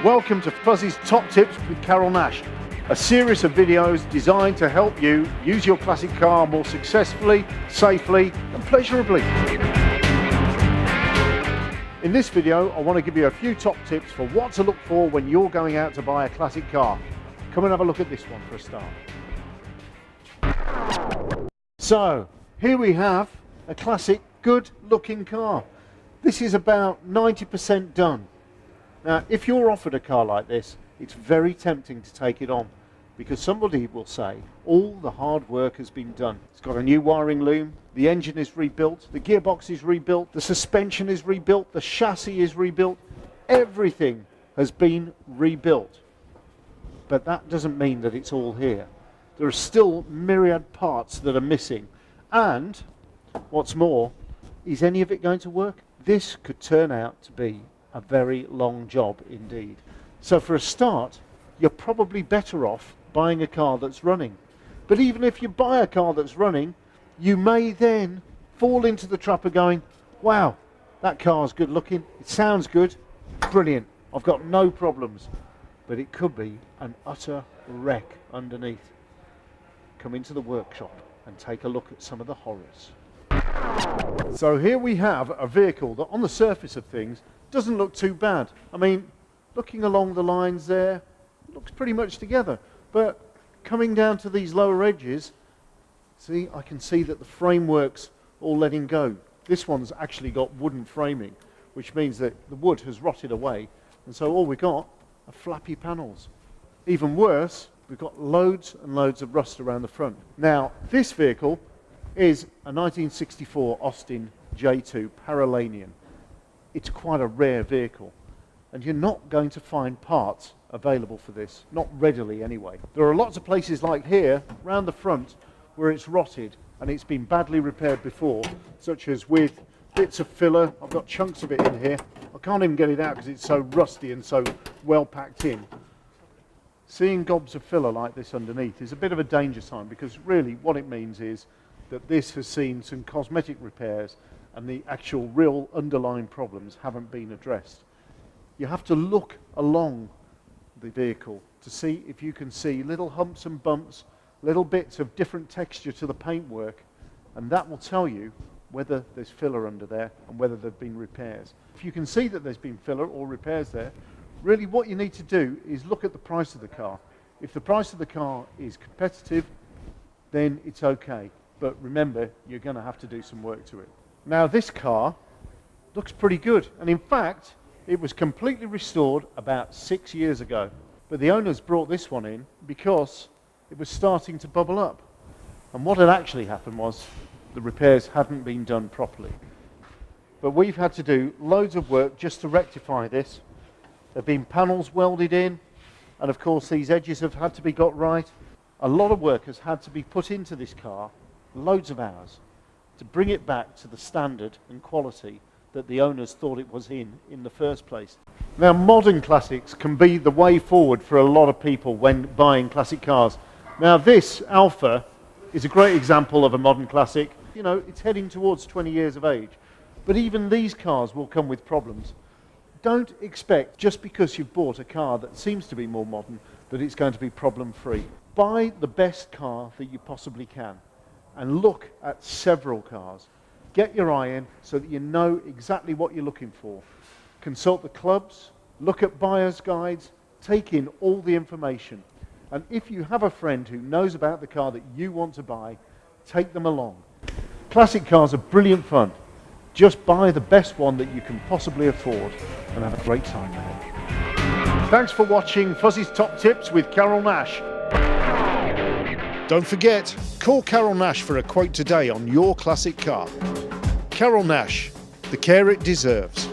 Welcome to Fuzz's Top Tips with Carole Nash, a series of videos designed to help you use your classic car more successfully, safely and pleasurably. In this video, I want to give you a few top tips for what to look for when you're going out to buy a classic car. Come and have a look at this one for a start. So, here we have a classic, good looking car. This is about 90% done. Now, if you're offered a car like this, it's very tempting to take it on because somebody will say all the hard work has been done. It's got a new wiring loom, the engine is rebuilt, the gearbox is rebuilt, the suspension is rebuilt, the chassis is rebuilt, everything has been rebuilt. But that doesn't mean that it's all here. There are still myriad parts that are missing. And what's more, is any of it going to work? This could turn out to be a very long job indeed. So for a start, you're probably better off buying a car that's running. But even if you buy a car that's running, you may then fall into the trap of going, wow, that car's good looking, it sounds good, brilliant, I've got no problems. But it could be an utter wreck underneath. Come into the workshop and take a look at some of the horrors. So here we have a vehicle that on the surface of things doesn't look too bad. I mean, looking along the lines there, it looks pretty much together. But coming down to these lower edges, see, I can see that the framework's all letting go. This one's actually got wooden framing, which means that the wood has rotted away. And so all we got are flappy panels. Even worse, we've got loads and loads of rust around the front. Now, this vehicle is a 1964 Austin J2 Paralanian. It's quite a rare vehicle, and you're not going to find parts available for this, not readily anyway. There are lots of places like here, round the front, where it's rotted and it's been badly repaired before, such as with bits of filler. I've got chunks of it in here. I can't even get it out because it's so rusty and so well packed in. Seeing gobs of filler like this underneath is a bit of a danger sign, because really what it means is that this has seen some cosmetic repairs and the actual real underlying problems haven't been addressed. You have to look along the vehicle to see if you can see little humps and bumps, little bits of different texture to the paintwork, and that will tell you whether there's filler under there and whether there have been repairs. If you can see that there's been filler or repairs there, really what you need to do is look at the price of the car. If the price of the car is competitive, then it's okay. But remember, you're going to have to do some work to it. Now this car looks pretty good, and in fact it was completely restored about 6 years ago. But the owners brought this one in because it was starting to bubble up. And what had actually happened was the repairs hadn't been done properly. But we've had to do loads of work just to rectify this. There have been panels welded in, and of course these edges have had to be got right. A lot of work has had to be put into this car, loads of hours, to bring it back to the standard and quality that the owners thought it was in the first place. Now, modern classics can be the way forward for a lot of people when buying classic cars. Now, this Alfa is a great example of a modern classic. You know, it's heading towards 20 years of age. But even these cars will come with problems. Don't expect, just because you've bought a car that seems to be more modern, that it's going to be problem-free. Buy the best car that you possibly can and look at several cars. Get your eye in so that you know exactly what you're looking for. Consult the clubs, look at buyer's guides, take in all the information. And if you have a friend who knows about the car that you want to buy, take them along. Classic cars are brilliant fun. Just buy the best one that you can possibly afford and have a great time with it. Thanks for watching Fuzzy's Top Tips with Carole Nash. Don't forget, call Carole Nash for a quote today on your classic car. Carole Nash, the care it deserves.